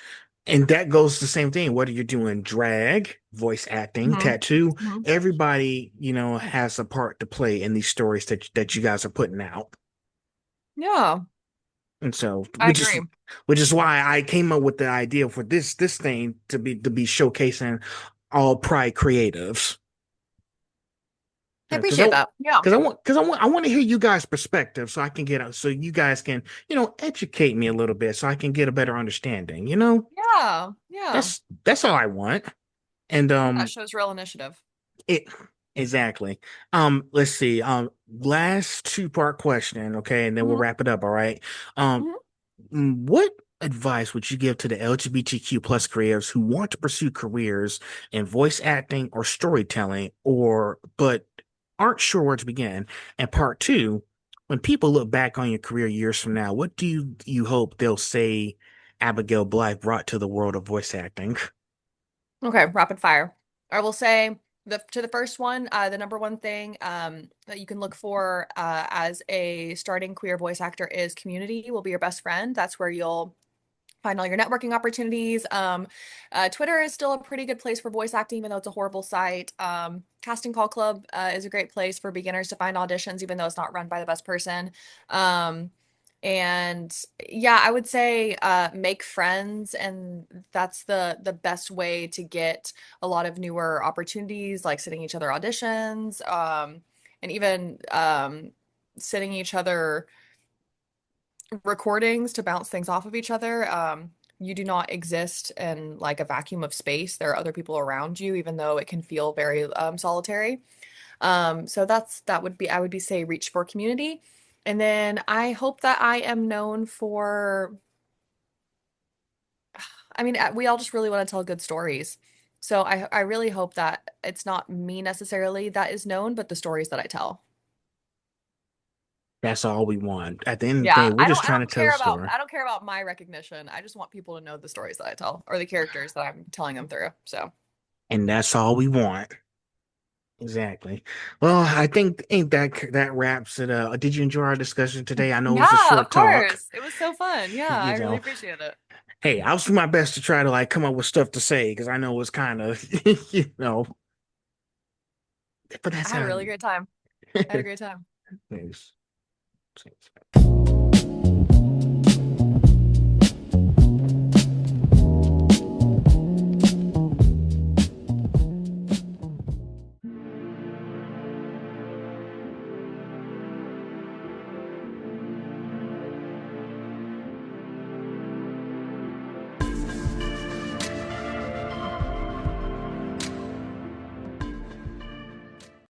And that goes the same thing, whether you're doing drag, voice acting, Mhm. tattoo, Mhm. everybody, has a part to play in these stories that you guys are putting out. Yeah, And so, I agree. which is why I came up with the idea for this thing to be showcasing all Pride creatives. I Because appreciate that. Yeah. I want to hear you guys' perspective so I can so you guys can educate me a little bit so I can get a better understanding. Yeah. Yeah. That's all I want. And That shows real initiative. it exactly. Let's see. Last two-part question, okay, and then we'll Mhm. wrap it up. All right. Um, Mhm. what advice would you give to the LGBTQ plus creators who want to pursue careers in voice acting or storytelling, or but aren't sure where to begin? And part two, when people look back on your career years from now, what do you hope they'll say Abigail Blythe brought to the world of voice acting? Okay, rapid fire. I will say the first one, the number one thing that you can look for as a starting queer voice actor is community will be your best friend. That's where you'll find all your networking opportunities. Twitter is still a pretty good place for voice acting, even though it's a horrible site. Casting Call Club is a great place for beginners to find auditions, even though it's not run by the best person. Um, and yeah, I would say make friends, and that's the best way to get a lot of newer opportunities, like sending each other auditions, and even sending each other recordings to bounce things off of each other. You do not exist in like a vacuum of space. There are other people around you, even though it can feel very solitary. So that would be I would be say reach for community. And then I hope that I am known for, I mean, we all just really want to tell good stories. So I really hope that it's not me necessarily that is known, but the stories that I tell. That's all we want. At the end of the Yeah, day, we're just I trying to don't tell a care about story. I don't care about my recognition. I just want people to know the stories that I tell or the characters that I'm telling them through. So, And that's all we want. Exactly. Well, I think that wraps it up. Did you enjoy our discussion today? I know it was a yeah, of short talk. course. It was so fun. Yeah, I You really know, appreciate it. hey, I was doing my best to try to like come up with stuff to say because I know it's kind of, but I that's had a how really great time. I had a it great time. is.